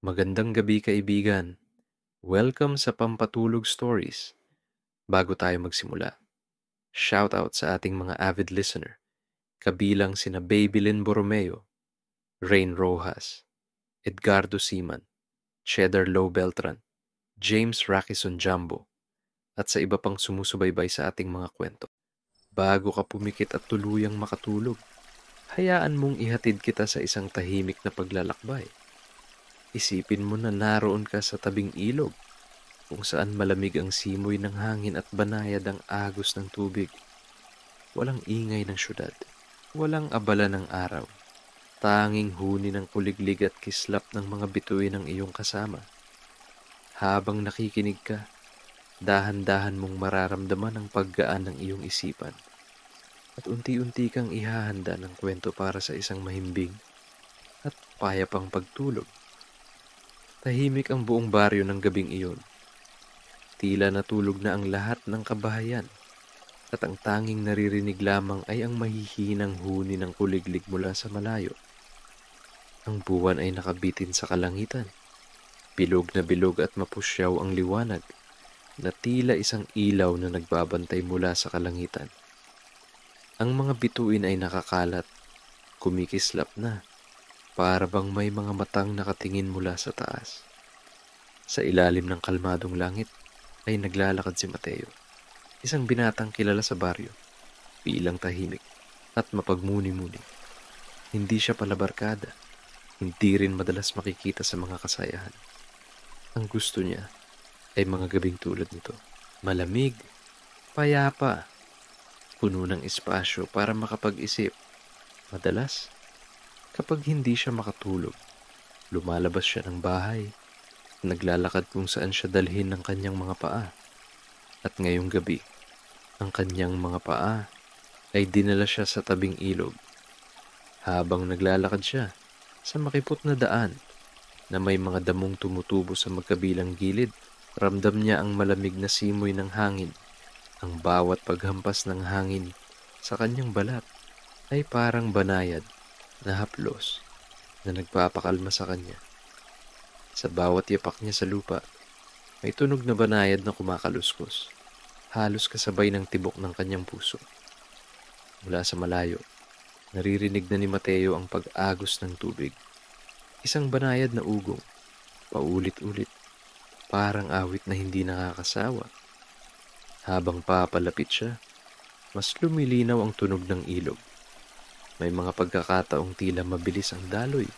Magandang gabi kaibigan. Welcome sa Pampatulog Stories. Bago tayo magsimula, shoutout sa ating mga avid listener, kabilang sina Babylin Borromeo, Rain Rojas, Edgardo Siman, Cheddar Low Beltran, James Rakison Jumbo, at sa iba pang sumusubaybay sa ating mga kwento. Bago ka pumikit at tuluyang makatulog, hayaan mong ihatid kita sa isang tahimik na paglalakbay. Isipin mo na naroon ka sa tabing ilog, kung saan malamig ang simoy ng hangin at banayad ang agos ng tubig. Walang ingay ng syudad, walang abala ng araw, tanging huni ng kuliglig at kislap ng mga bituin ng iyong kasama. Habang nakikinig ka, dahan-dahan mong mararamdaman ang paggaan ng iyong isipan at unti-unti kang ihahanda ng kwento para sa isang mahimbing at payapang pagtulog. Tahimik ang buong baryo ng gabing iyon. Tila natulog na ang lahat ng kabahayan at ang tanging naririnig lamang ay ang mahihinang huni ng kuliglig mula sa malayo. Ang buwan ay nakabitin sa kalangitan. Bilog na bilog at mapusyaw ang liwanag na tila isang ilaw na nagbabantay mula sa kalangitan. Ang mga bituin ay nakakalat, kumikislap na, para bang may mga matang nakatingin mula sa taas. Sa ilalim ng kalmadong langit ay naglalakad si Mateo, isang binatang kilala sa baryo, bilang tahimik at mapagmuni-muni. Hindi siya palabarkada, hindi rin madalas makikita sa mga kasayahan. Ang gusto niya ay mga gabing tulad nito. Malamig, payapa, puno ng espasyo para makapag-isip. Madalas, kapag hindi siya makatulog, lumalabas siya ng bahay, naglalakad kung saan siya dalhin ng kanyang mga paa. At ngayong gabi, ang kanyang mga paa ay dinala siya sa tabing ilog. Habang naglalakad siya sa makipot na daan na may mga damong tumutubo sa magkabilang gilid, ramdam niya ang malamig na simoy ng hangin. Ang bawat paghampas ng hangin sa kanyang balat ay parang banayad na haplos na nagpapakalma sa kanya. Sa bawat yapak niya sa lupa, may tunog na banayad na kumakaluskos, halos kasabay ng tibok ng kanyang puso. Mula sa malayo, naririnig na ni Mateo ang pag-agos ng tubig. Isang banayad na ugong, paulit-ulit, parang awit na hindi nakakasawa. Habang papalapit siya, mas lumilinaw ang tunog ng ilog. May mga pagkakataong tila mabilis ang daloy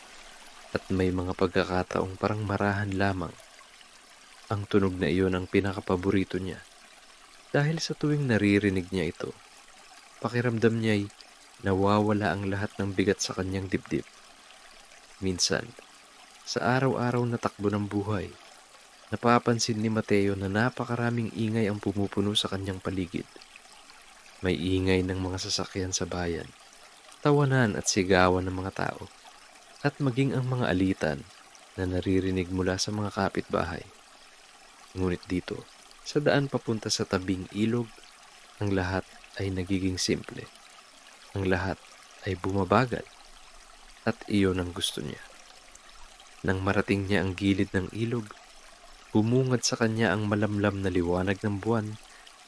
at may mga pagkakataong parang marahan lamang. Ang tunog na iyon ang pinakapaborito niya dahil sa tuwing naririnig niya ito, pakiramdam niya'y nawawala ang lahat ng bigat sa kanyang dibdib. Minsan, sa araw-araw na takbo ng buhay, napapansin ni Mateo na napakaraming ingay ang pumupuno sa kanyang paligid. May ingay ng mga sasakyan sa bayan, tawanan at sigawan ng mga tao, at maging ang mga alitan na naririnig mula sa mga kapitbahay. Ngunit dito, sa daan papunta sa tabing ilog, ang lahat ay nagiging simple. Ang lahat ay bumabagal, at iyon ang gusto niya. Nang marating niya ang gilid ng ilog, bumungad sa kanya ang malamlam na liwanag ng buwan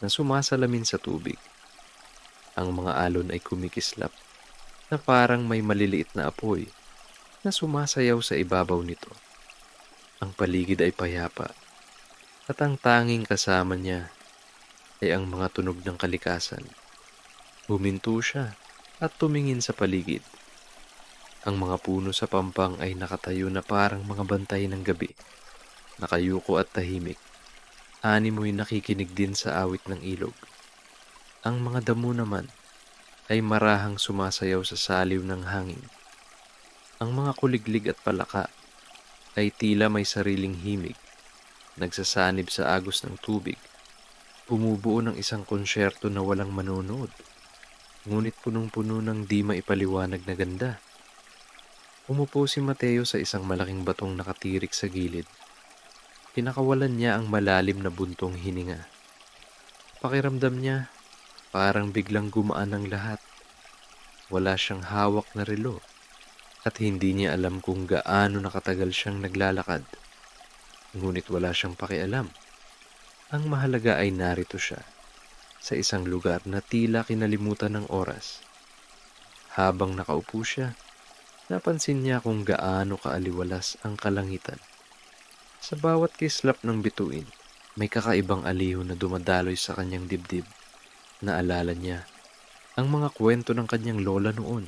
na sumasalamin sa tubig. Ang mga alon ay kumikislap na parang may maliliit na apoy na sumasayaw sa ibabaw nito. Ang paligid ay payapa at ang tanging kasama niya ay ang mga tunog ng kalikasan. Huminto siya at tumingin sa paligid. Ang mga puno sa pampang ay nakatayo na parang mga bantay ng gabi, nakayuko at tahimik. Animoy nakikinig din sa awit ng ilog. Ang mga damo naman ay marahang sumasayaw sa saliw ng hangin. Ang mga kuliglig at palaka ay tila may sariling himig, nagsasanib sa agos ng tubig, bumubuo ng isang konsyerto na walang manonood, ngunit punong-puno ng di maipaliwanag na ganda. Umupo si Mateo sa isang malaking batong nakatirik sa gilid. Pinakawalan niya ang malalim na buntong hininga. Pakiramdam niya, parang biglang gumaan ang lahat. Wala siyang hawak na relo, at hindi niya alam kung gaano nakatagal siyang naglalakad. Ngunit wala siyang pakialam. Ang mahalaga ay narito siya, sa isang lugar na tila kinalimutan ng oras. Habang nakaupo siya, napansin niya kung gaano kaaliwalas ang kalangitan. Sa bawat kislap ng bituin, may kakaibang aliw na dumadaloy sa kanyang dibdib. Naalala niya ang mga kwento ng kanyang lola noon,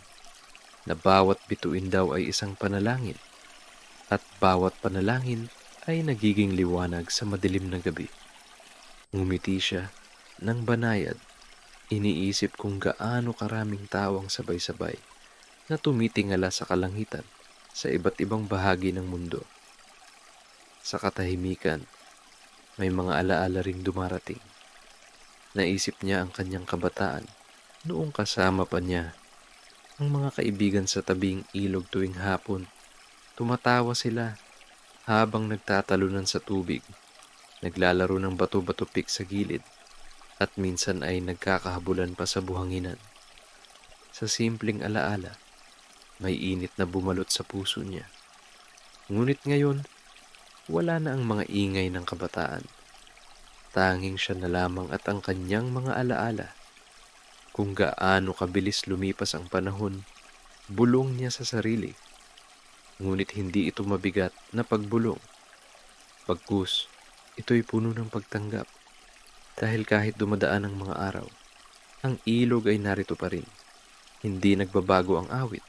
na bawat bituin daw ay isang panalangin, at bawat panalangin ay nagiging liwanag sa madilim na gabi. Ngumiti siya ng banayad, iniisip kung gaano karaming tao ang sabay-sabay na tumitingala sa kalangitan sa iba't ibang bahagi ng mundo. Sa katahimikan, may mga alaala ring dumarating. Naisip niya ang kanyang kabataan noong kasama pa niya ang mga kaibigan sa tabing ilog tuwing hapon. Tumatawa sila habang nagtatalunan sa tubig, naglalaro ng bato-bato-pik sa gilid, at minsan ay nagkakahabulan pa sa buhanginan. Sa simpleng alaala, may init na bumalot sa puso niya. Ngunit ngayon, wala na ang mga ingay ng kabataan. Tanging siya na lamang at ang kanyang mga alaala. Kung gaano kabilis lumipas ang panahon, bulong niya sa sarili. Ngunit hindi ito mabigat na pagbulong. Bagkus, ito'y puno ng pagtanggap. Dahil kahit dumadaan ang mga araw, ang ilog ay narito pa rin. Hindi nagbabago ang awit.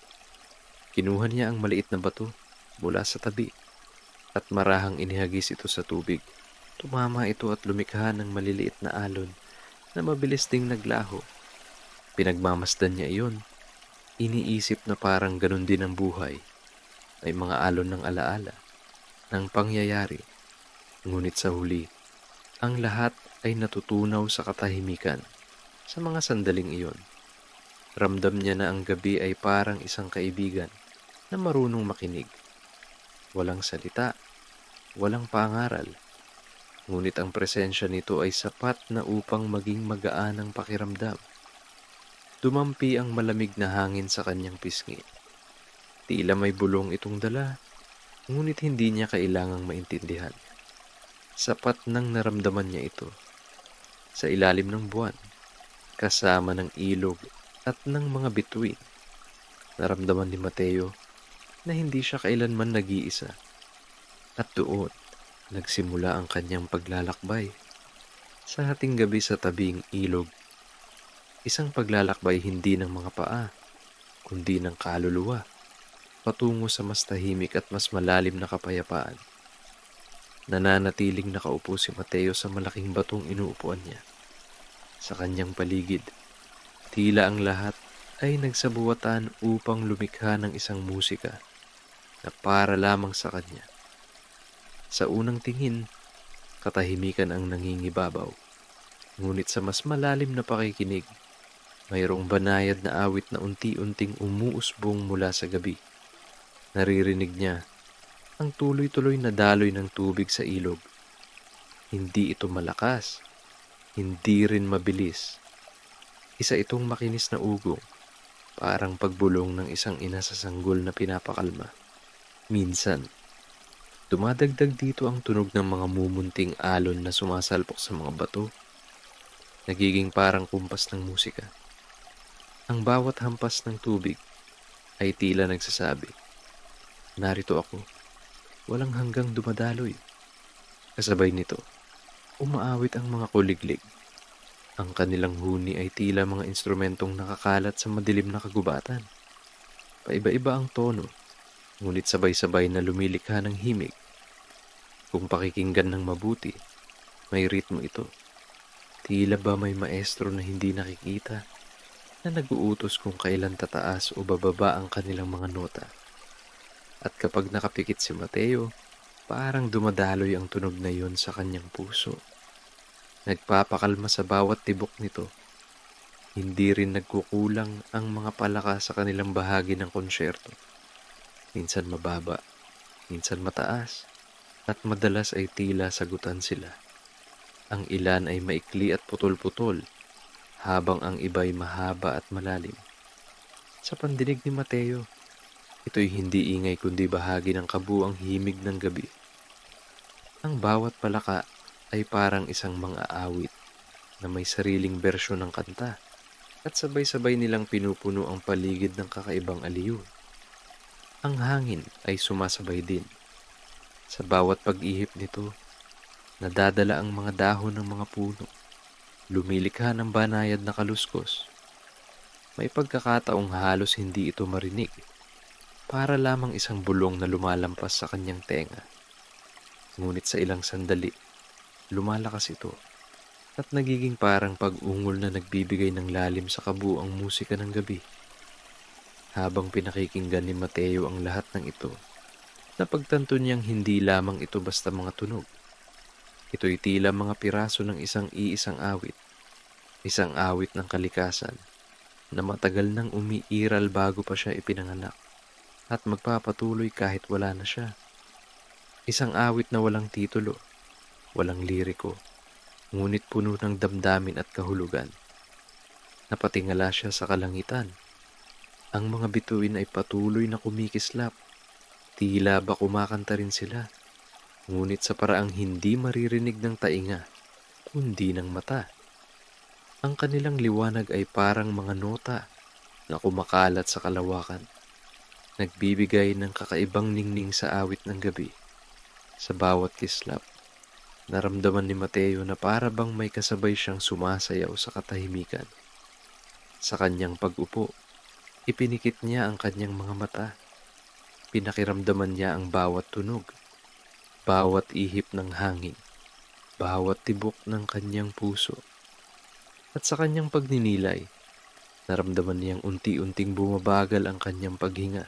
Kinuha niya ang maliit na bato mula sa tabi at marahang inihagis ito sa tubig. Tumama ito at lumikha ng maliliit na alon na mabilis ding naglaho. Pinagmamasdan niya iyon. Iniisip na parang ganun din ang buhay. May mga alon ng alaala, ng pangyayari. Ngunit sa huli, ang lahat ay natutunaw sa katahimikan. Sa mga sandaling iyon, ramdam niya na ang gabi ay parang isang kaibigan na marunong makinig. Walang salita, walang pangaral. Ngunit ang presensya nito ay sapat na upang maging magaan ang pakiramdam. Dumampi ang malamig na hangin sa kanyang pisngi. Tila may bulong itong dala, ngunit hindi niya kailangang maintindihan. Sapat nang naramdaman niya ito. Sa ilalim ng buwan, kasama ng ilog at ng mga bituin, naramdaman ni Mateo na hindi siya kailanman nag-iisa. At doon, nagsimula ang kanyang paglalakbay. Sa hating gabi sa tabing ilog, isang paglalakbay hindi ng mga paa, kundi ng kaluluwa, patungo sa mas tahimik at mas malalim na kapayapaan. Nananatiling nakaupo si Mateo sa malaking batong inuupuan niya. Sa kanyang paligid, tila ang lahat ay nagsabuwatan upang lumikha ng isang musika na para lamang sa kanya. Sa unang tingin, katahimikan ang nangingibabaw. Ngunit sa mas malalim na pakikinig, mayroong banayad na awit na unti-unting umuusbong mula sa gabi. Naririnig niya ang tuloy-tuloy na daloy ng tubig sa ilog. Hindi ito malakas, hindi rin mabilis. Isa itong makinis na ugong, parang pagbulong ng isang ina sa sanggol na pinapakalma. Minsan, dumadagdag dito ang tunog ng mga mumunting alon na sumasalpok sa mga bato. Nagiging parang kumpas ng musika. Ang bawat hampas ng tubig ay tila nagsasabi, "Narito ako." Walang hanggang dumadaloy. Kasabay nito, umaawit ang mga kuliglig. Ang kanilang huni ay tila mga instrumentong nakakalat sa madilim na kagubatan. Paiba-iba ang tono, ngunit sabay-sabay na lumilikha ng himig. Kung pakikinggan ng mabuti, may ritmo ito. Tila ba may maestro na hindi nakikita, na nag-uutos kung kailan tataas o bababa ang kanilang mga nota. At kapag nakapikit si Mateo, parang dumadaloy ang tunog na yon sa kanyang puso. Nagpapakalma sa bawat tibok nito. Hindi rin nagkukulang ang mga palaka sa kanilang bahagi ng konsyerto. Minsan mababa, minsan mataas, at madalas ay tila sagutan sila. Ang ilan ay maikli at putol-putol, habang ang iba'y mahaba at malalim. Sa pandinig ni Mateo, Ito'y hindi ingay kundi bahagi ng kabuuang himig ng gabi. Ang bawat palaka ay parang isang mang-aawit na may sariling bersyon ng kanta at sabay-sabay nilang pinupuno ang paligid ng kakaibang aliw. Ang hangin ay sumasabay din. Sa bawat pag-ihip nito, nadadala ang mga dahon ng mga puno. Lumilikha ng banayad na kaluskos. May pagkakataong halos hindi ito marinig. Para lamang isang bulong na lumalampas sa kanyang tenga. Ngunit sa ilang sandali, lumalakas ito at nagiging parang pag-ungol na nagbibigay ng lalim sa kabuuang musika ng gabi. Habang pinakikinggan ni Mateo ang lahat ng ito, napagtanto niyang hindi lamang ito basta mga tunog. Ito'y tila mga piraso ng isang awit, isang awit ng kalikasan na matagal nang umiiral bago pa siya ipinanganak at magpapatuloy kahit wala na siya. Isang awit na walang titulo, walang liriko, ngunit puno ng damdamin at kahulugan. Napatingala siya sa kalangitan. Ang mga bituin ay patuloy na kumikislap. Tila ba kumakanta rin sila, ngunit sa paraang hindi maririnig ng tainga, kundi ng mata. Ang kanilang liwanag ay parang mga nota na kumakalat sa kalawakan, nagbibigay ng kakaibang ningning sa awit ng gabi. Sa bawat kislap, naramdaman ni Mateo na para bang may kasabay siyang sumasayaw sa katahimikan. Sa kanyang pag-upo, ipinikit niya ang kanyang mga mata. Pinakiramdaman niya ang bawat tunog, bawat ihip ng hangin, bawat tibok ng kanyang puso. At sa kanyang pagninilay, naramdaman niyang unti-unting bumabagal ang kanyang paghinga.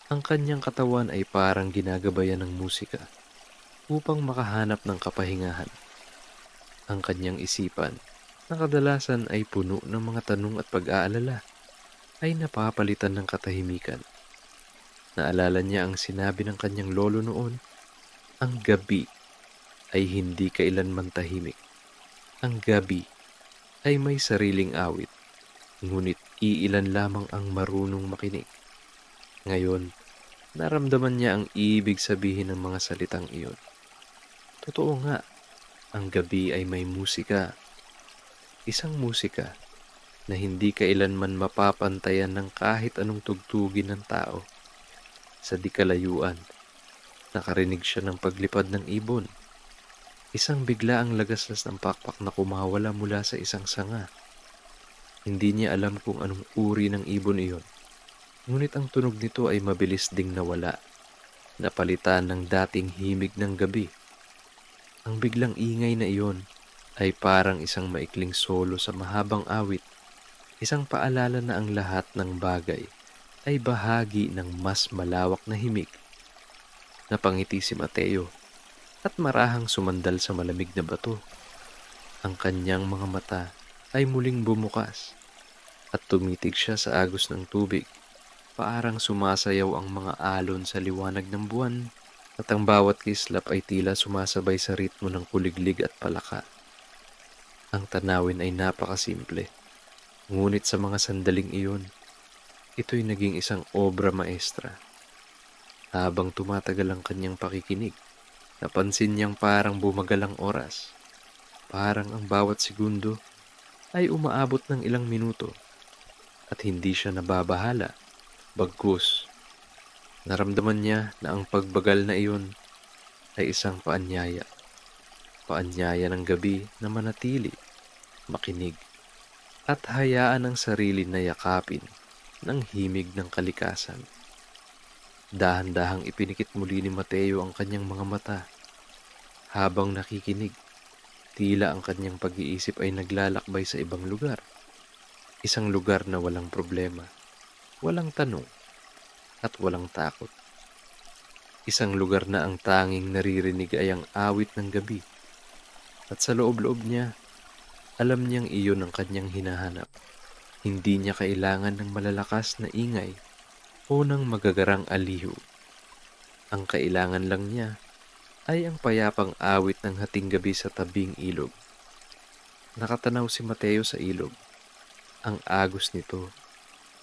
Ang kanyang katawan ay parang ginagabayan ng musika upang makahanap ng kapahingahan. Ang kanyang isipan, na kadalasan ay puno ng mga tanong at pag-aalala, ay napapalitan ng katahimikan. Naalala niya ang sinabi ng kanyang lolo noon, ang gabi ay hindi kailanman tahimik. Ang gabi ay may sariling awit, ngunit iilan lamang ang marunong makinig. Ngayon, naramdaman niya ang ibig sabihin ng mga salitang iyon. Totoo nga, ang gabi ay may musika. Isang musika na hindi kailanman mapapantayan ng kahit anong tugtugin ng tao. Sa di kalayuan, nakarinig siya ng paglipad ng ibon. Isang biglaang lagaslas ng pakpak na kumawala mula sa isang sanga. Hindi niya alam kung anong uri ng ibon iyon. Ngunit ang tunog nito ay mabilis ding nawala, napalitan ng dating himig ng gabi. Ang biglang ingay na iyon ay parang isang maikling solo sa mahabang awit, isang paalala na ang lahat ng bagay ay bahagi ng mas malawak na himig. Napangiti si Mateo at marahang sumandal sa malamig na bato. Ang kanyang mga mata ay muling bumukas at tumitig siya sa agos ng tubig. Parang sumasayaw ang mga alon sa liwanag ng buwan at ang bawat kislap ay tila sumasabay sa ritmo ng kuliglig at palaka. Ang tanawin ay napakasimple, ngunit sa mga sandaling iyon, ito'y naging isang obra maestra. Habang tumatagal ang kanyang pakikinig, napansin niyang parang bumagal ang oras. Parang ang bawat segundo ay umaabot ng ilang minuto at hindi siya nababahala. Bagkus, naramdaman niya na ang pagbagal na iyon ay isang paanyaya. Paanyaya ng gabi na manatili, makinig, at hayaan ang sarili na yakapin ng himig ng kalikasan. Dahan-dahang ipinikit muli ni Mateo ang kanyang mga mata. Habang nakikinig, tila ang kanyang pag-iisip ay naglalakbay sa ibang lugar. Isang lugar na walang problema, walang tanong, at walang takot. Isang lugar na ang tanging naririnig ay ang awit ng gabi. At sa loob-loob niya, alam niyang iyon ang kanyang hinahanap. Hindi niya kailangan ng malalakas na ingay o ng magagarang aliw. Ang kailangan lang niya ay ang payapang awit ng hating gabi sa tabing ilog. Nakatanaw si Mateo sa ilog. Ang agos nito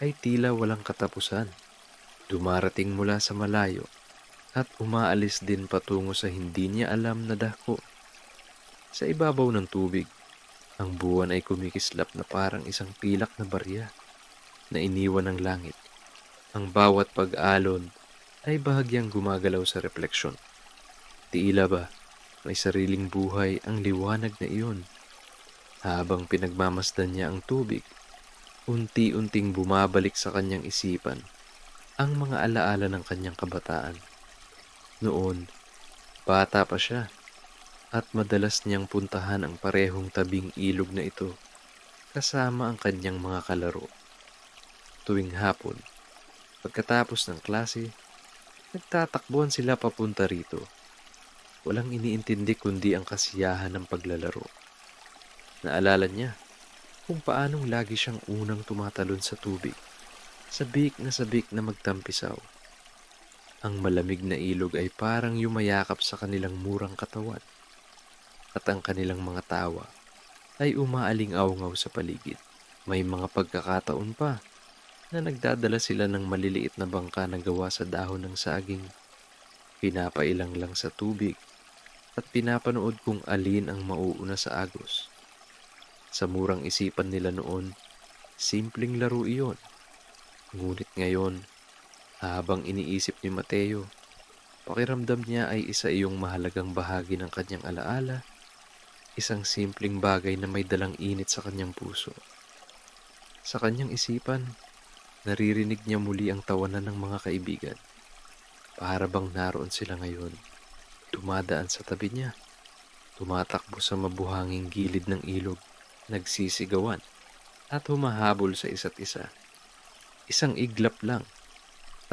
ay tila walang katapusan. dumarating mula sa malayo at umaalis din patungo sa hindi niya alam na dako. Sa ibabaw ng tubig, ang buwan ay kumikislap na parang isang pilak na barya na iniwan ng langit. Ang bawat pag-alon ay bahagyang gumagalaw sa refleksyon. Tila ba may sariling buhay ang liwanag na iyon. Habang pinagmamasdan niya ang tubig, unti-unting bumabalik sa kanyang isipan ang mga alaala ng kanyang kabataan. Noon, bata pa siya at madalas niyang puntahan ang parehong tabing ilog na ito kasama ang kanyang mga kalaro. Tuwing hapon, pagkatapos ng klase, nagtatakbuhan sila papunta rito. Walang iniintindi kundi ang kasiyahan ng paglalaro. Naalala niya kung paanong lagi siyang unang tumatalon sa tubig, sabik na magtampisaw. Ang malamig na ilog ay parang yumayakap sa kanilang murang katawan at ang kanilang mga tawa ay umaaling-awngaw sa paligid. May mga pagkakataon pa na nagdadala sila ng maliliit na bangka na gawa sa dahon ng saging. Pinapailang lang sa tubig at pinapanood kung alin ang mauuna sa agos. Sa murang isipan nila noon, simpleng laro iyon. Ngunit ngayon, habang iniisip ni Mateo, pakiramdam niya ay isa iyong mahalagang bahagi ng kanyang alaala, isang simpleng bagay na may dalang init sa kanyang puso. Sa kanyang isipan, naririnig niya muli ang tawanan ng mga kaibigan. Para bang naroon sila ngayon, dumadaan sa tabi niya, tumatakbo sa mabuhanging gilid ng ilog, nagsisigawan at humahabol sa isa't isa. Isang iglap lang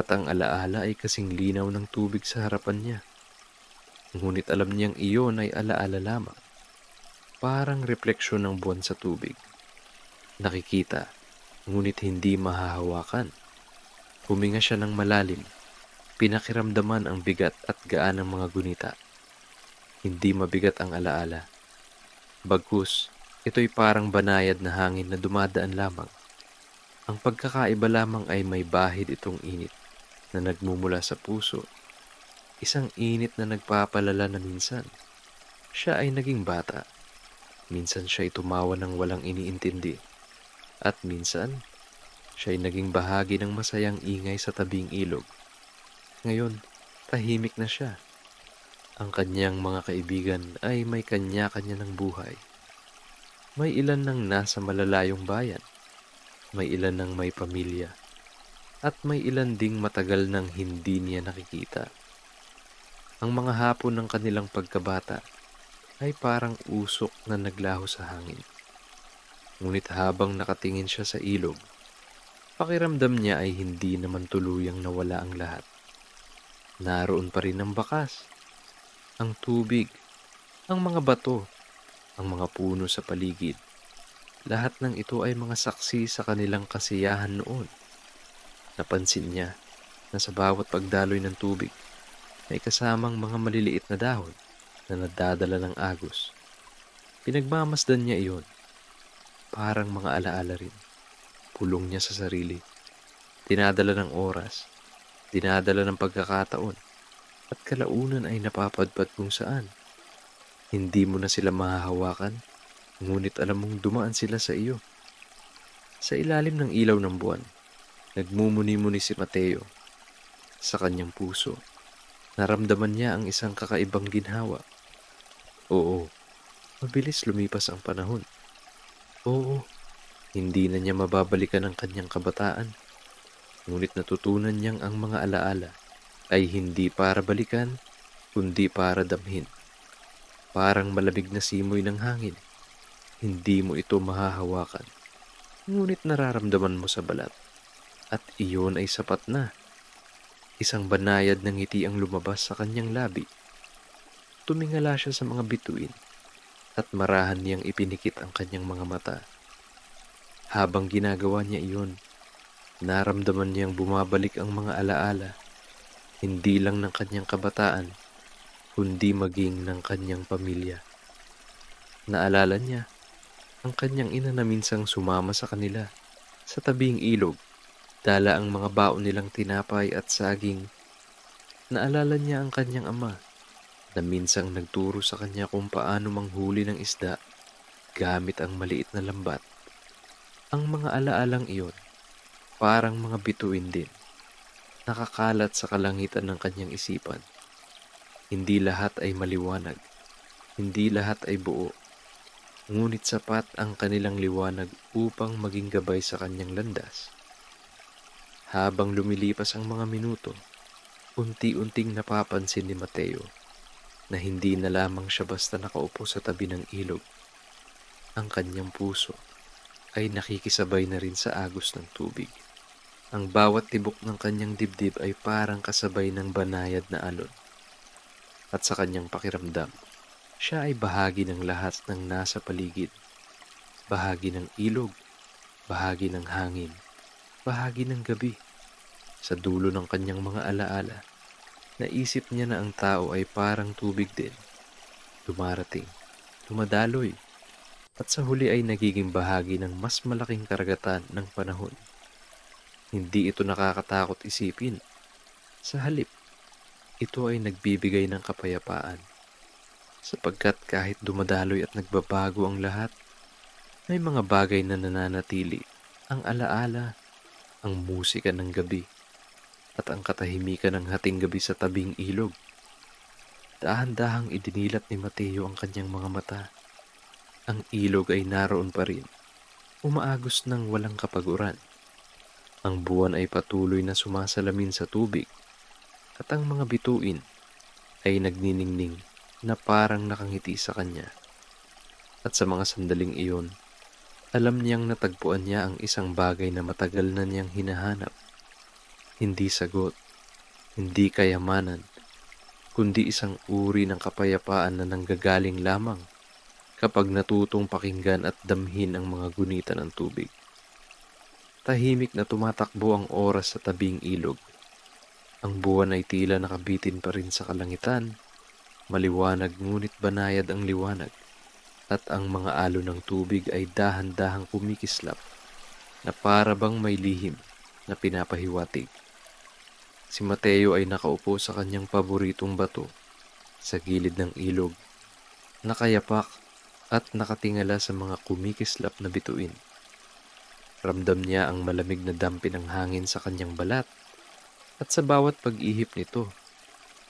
at ang alaala ay kasing linaw ng tubig sa harapan niya. Ngunit alam niyang iyon ay alaala lamang, parang refleksyon ng buwan sa tubig. Nakikita, ngunit hindi mahahawakan. Huminga siya ng malalim, pinakiramdaman ang bigat at gaan ng mga gunita. Hindi mabigat ang alaala. Bagkus, ito'y parang banayad na hangin na dumadaan lamang. Ang pagkakaiba lamang ay may bahid itong init na nagmumula sa puso. Isang init na nagpapalala na minsan siya ay naging bata. Minsan siya ay tumawa ng walang iniintindi. At minsan, siya ay naging bahagi ng masayang ingay sa tabing ilog. Ngayon, tahimik na siya. Ang kanyang mga kaibigan ay may kanya-kanya ng buhay. May ilan nang nasa malalayong bayan, may ilan nang may pamilya, at may ilan ding matagal nang hindi niya nakikita. Ang mga hapon ng kanilang pagkabata ay parang usok na naglaho sa hangin. Ngunit habang nakatingin siya sa ilog, pakiramdam niya ay hindi naman tuluyang nawala ang lahat. Naroon pa rin ang bakas, ang tubig, ang mga bato, ang mga puno sa paligid. Lahat ng ito ay mga saksi sa kanilang kasiyahan noon. Napansin niya na sa bawat pagdaloy ng tubig ay kasamang mga maliliit na dahon na nadadala ng agos. Pinagmamasdan niya iyon. Parang mga alaala rin. Pulong niya sa sarili. Dinadala ng oras, dinadala ng pagkakataon, at kalaunan ay napapadpad kung saan. Hindi mo na sila mahahawakan, ngunit alam mong dumaan sila sa iyo. Sa ilalim ng ilaw ng buwan, nagmumuni-muni si Mateo. Sa kanyang puso, naramdaman niya ang isang kakaibang ginhawa. Oo, mabilis lumipas ang panahon. Oo, hindi na niya mababalikan ang kanyang kabataan. Ngunit natutunan niyang ang mga alaala ay hindi para balikan, kundi para damhin. Parang malamig na simoy ng hangin. Hindi mo ito mahahawakan, ngunit nararamdaman mo sa balat. At iyon ay sapat na. Isang banayad ng ngiti ang lumabas sa kanyang labi. Tumingala siya sa mga bituin at marahan niyang ipinikit ang kanyang mga mata. Habang ginagawa niya iyon, naramdaman niyang bumabalik ang mga alaala, hindi lang ng kanyang kabataan, kundi maging ng kanyang pamilya. Naalala niya ang kanyang ina na minsang sumama sa kanila sa tabing ilog Dala ang mga baon nilang tinapay at saging. Naalala niya ang kanyang ama na minsang nagturo sa kanya kung paano manghuli ng isda gamit ang maliit na lambat. Ang mga alaalang iyon, parang mga bituin din, nakakalat sa kalangitan ng kanyang isipan. Hindi lahat ay maliwanag, hindi lahat ay buo, ngunit sapat ang kanilang liwanag upang maging gabay sa kanyang landas. Habang lumilipas ang mga minuto, unti-unting napapansin ni Mateo na hindi na lamang siya basta nakaupo sa tabi ng ilog. Ang kanyang puso ay nakikisabay na rin sa agos ng tubig. Ang bawat tibok ng kanyang dibdib ay parang kasabay ng banayad na alon. At sa kanyang pakiramdam, siya ay bahagi ng lahat ng nasa paligid. Bahagi ng ilog, bahagi ng hangin, bahagi ng gabi. Sa dulo ng kanyang mga alaala, naisip niya na ang tao ay parang tubig din. Dumarating, dumadaloy, at sa huli ay nagiging bahagi ng mas malaking karagatan ng panahon. Hindi ito nakakatakot isipin. Sa halip, ito ay nagbibigay ng kapayapaan. Sapagkat kahit dumadaloy at nagbabago ang lahat, may mga bagay na nananatili, ang alaala, ang musika ng gabi, at ang katahimikan ng hating gabi sa tabing ilog. Dahan-dahang idinilat ni Mateo ang kanyang mga mata. Ang ilog ay naroon pa rin, umaagos ng walang kapaguran. Ang buwan ay patuloy na sumasalamin sa tubig, at ang mga bituin ay nagniningning na parang nakangiti sa kanya. At sa mga sandaling iyon, alam niyang natagpuan niya ang isang bagay na matagal na niyang hinahanap. Hindi sagot, hindi kayamanan, kundi isang uri ng kapayapaan na nanggagaling lamang kapag natutong pakinggan at damhin ang mga gunita ng tubig. Tahimik na tumatakbo ang oras sa tabing ilog. Ang buwan ay tila nakabitin pa rin sa kalangitan, maliwanag ngunit banayad ang liwanag, at ang mga alon ng tubig ay dahan-dahang kumikislap na para bang may lihim na pinapahiwatig. Si Mateo ay nakaupo sa kanyang paboritong bato sa gilid ng ilog, nakayapak at nakatingala sa mga kumikislap na bituin. Ramdam niya ang malamig na dampi ng hangin sa kanyang balat, at sa bawat pag-ihip nito,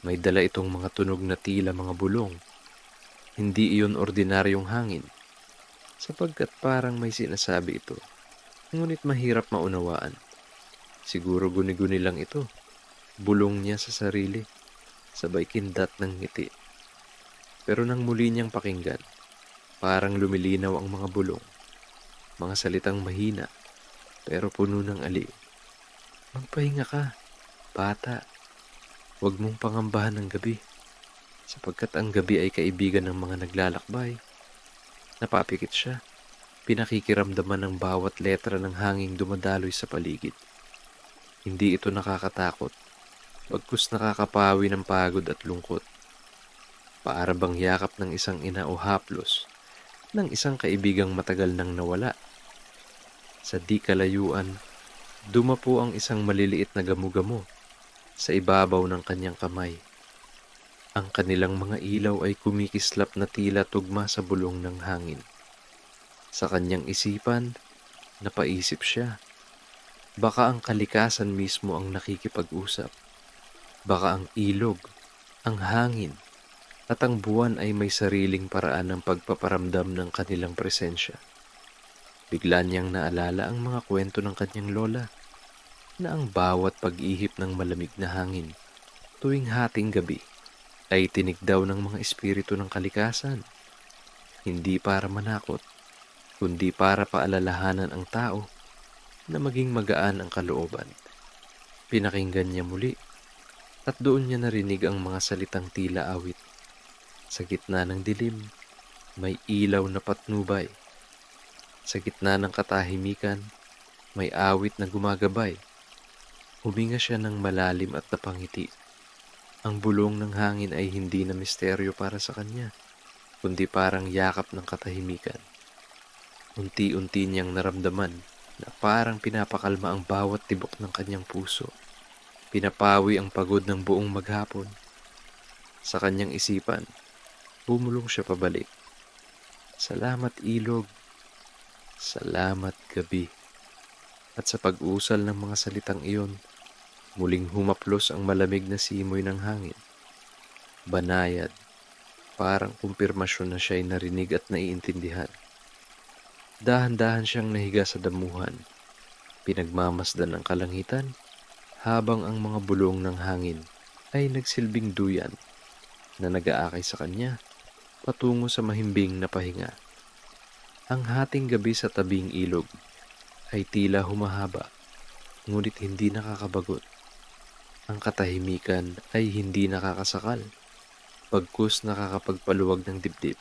may dala itong mga tunog na tila mga bulong. Hindi iyon ordinaryong hangin, sapagkat parang may sinasabi ito, ngunit mahirap maunawaan. Siguro guni-guni lang ito. Bulong niya sa sarili, sabay kindat ng ngiti. Pero nang muli niyang pakinggan, parang lumilinaw ang mga bulong, mga salitang mahina, pero puno ng aliw. Magpahinga ka, bata. Huwag mong pangambahan ng gabi, sapagkat ang gabi ay kaibigan ng mga naglalakbay. Napapikit siya, pinakikiramdaman ng bawat letra ng hanging dumadaloy sa paligid. Hindi ito nakakatakot, bagkus nakakapawi ng pagod at lungkot. Para bang yakap ng isang ina o haplos ng isang kaibigang matagal nang nawala. Sa di kalayuan, dumapo ang isang maliliit na gamo-gamo sa ibabaw ng kanyang kamay. Ang kanilang mga ilaw ay kumikislap na tila tugma sa bulong ng hangin. Sa kanyang isipan, napaisip siya. Baka ang kalikasan mismo ang nakikipag-usap. Baka ang ilog, ang hangin, at ang buwan ay may sariling paraan ng pagpaparamdam ng kanilang presensya. Bigla niyang naalala ang mga kwento ng kanyang lola, na ang bawat pag-ihip ng malamig na hangin tuwing hating gabi ay tinig daw ng mga espiritu ng kalikasan. Hindi para manakot, kundi para paalalahanan ang tao na maging magaan ang kalooban. Pinakinggan niya muli, at doon niya narinig ang mga salitang tila awit. Sa gitna ng dilim, may ilaw na patnubay. Sa gitna ng katahimikan, may awit na gumagabay. Huminga siya ng malalim at napangiti. Ang bulong ng hangin ay hindi na misteryo para sa kanya, kundi parang yakap ng katahimikan. Unti-unti niyang naramdaman na parang pinapakalma ang bawat tibok ng kanyang puso. Pinapawi ang pagod ng buong maghapon. Sa kanyang isipan, bumulong siya pabalik. Salamat ilog, salamat gabi. At sa pag-usal ng mga salitang iyon, muling humaplos ang malamig na simoy ng hangin. Banayad, parang kumpirmasyon na siya'y narinig at naiintindihan. Dahan-dahan siyang nahiga sa damuhan, pinagmamasdan ng kalangitan, habang ang mga bulong ng hangin ay nagsilbing duyan na nag-aakay sa kanya patungo sa mahimbing na pahinga. Ang hating gabi sa tabing ilog ay tila humahaba, ngunit hindi nakakabagot. Ang katahimikan ay hindi nakakasakal, bagkus nakakapagpaluwag ng dibdib.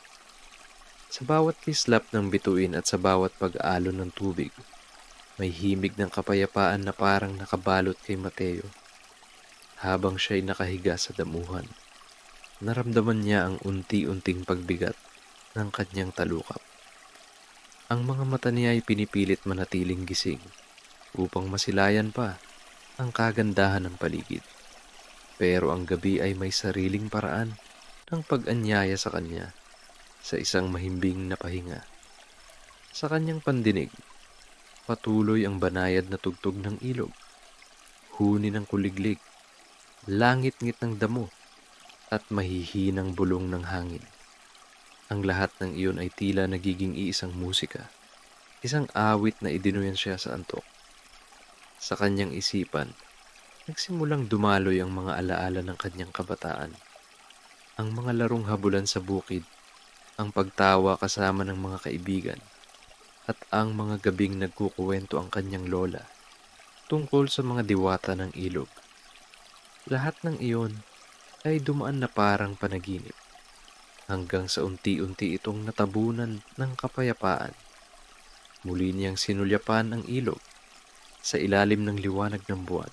Sa bawat kislap ng bituin at sa bawat pag-aalon ng tubig, may himig ng kapayapaan na parang nakabalot kay Mateo. Habang siya'y nakahiga sa damuhan, naramdaman niya ang unti-unting pagbigat ng kanyang talukap. Ang mga mata niya ay pinipilit manatiling gising upang masilayan pa ang kagandahan ng paligid. Pero ang gabi ay may sariling paraan ng pag-anyaya sa kanya sa isang mahimbing na pahinga. Sa kanyang pandinig, patuloy ang banayad na tugtog ng ilog, huni ng kuliglig, langit-ngit ng damo, at mahihinang bulong ng hangin. Ang lahat ng iyon ay tila nagiging iisang musika, isang awit na idinuyan siya sa antok. Sa kanyang isipan, nagsimulang dumaloy ang mga alaala ng kanyang kabataan. Ang mga larong habulan sa bukid, ang pagtawa kasama ng mga kaibigan, at ang mga gabing nagkukuwento ang kanyang lola tungkol sa mga diwata ng ilog. Lahat ng iyon ay dumaan na parang panaginip, hanggang sa unti-unti itong natabunan ng kapayapaan. Muli niyang sinulyapan ang ilog sa ilalim ng liwanag ng buwan.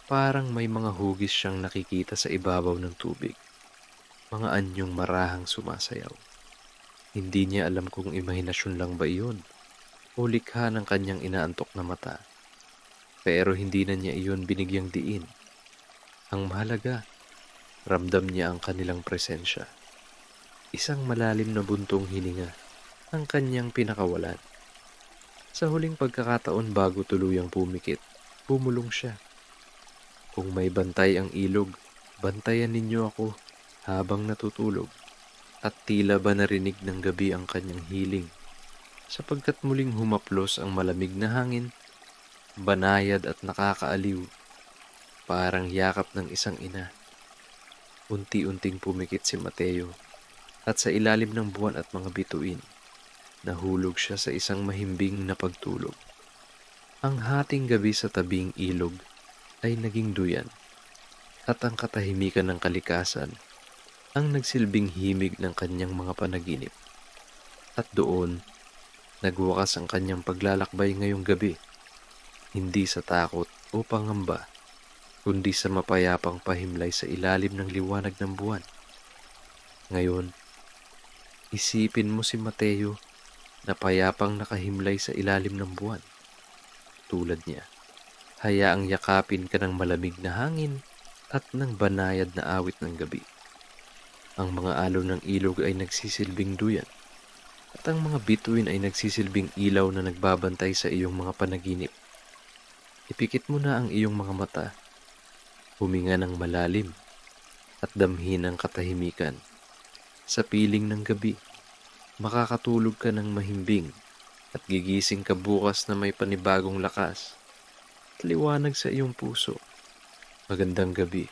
Parang may mga hugis siyang nakikita sa ibabaw ng tubig, mga anyong marahang sumasayaw. Hindi niya alam kung imahinasyon lang ba iyon o likha ng kanyang inaantok na mata. Pero hindi na niya iyon binigyang diin. Ang mahalaga, ramdam niya ang kanilang presensya. Isang malalim na buntong hininga ang kanyang pinakawalan. Sa huling pagkakataon bago tuluyang pumikit, bumulong siya. Kung may bantay ang ilog, bantayan ninyo ako habang natutulog. At tila ba narinig ng gabi ang kanyang hiling, sapagkat muling humaplos ang malamig na hangin, banayad at nakakaaliw, parang yakap ng isang ina. Unti-unting pumikit si Mateo, at sa ilalim ng buwan at mga bituin, nahulog siya sa isang mahimbing na pagtulog. Ang hating gabi sa tabing ilog ay naging duyan, at ang katahimikan ng kalikasan ang nagsilbing himig ng kanyang mga panaginip. At doon, nagwakas ang kanyang paglalakbay ngayong gabi, hindi sa takot o pangamba, kundi sa mapayapang pahimlay sa ilalim ng liwanag ng buwan. Ngayon, isipin mo si Mateo na payapang nakahimlay sa ilalim ng buwan. Tulad niya, hayaang yakapin ka ng malamig na hangin at ng banayad na awit ng gabi. Ang mga alon ng ilog ay nagsisilbing duyan, at ang mga bituin ay nagsisilbing ilaw na nagbabantay sa iyong mga panaginip. Ipikit mo na ang iyong mga mata, huminga ng malalim, at damhin ang katahimikan. Sa piling ng gabi, makakatulog ka ng mahimbing at gigising ka bukas na may panibagong lakas at liwanag sa iyong puso. Magandang gabi.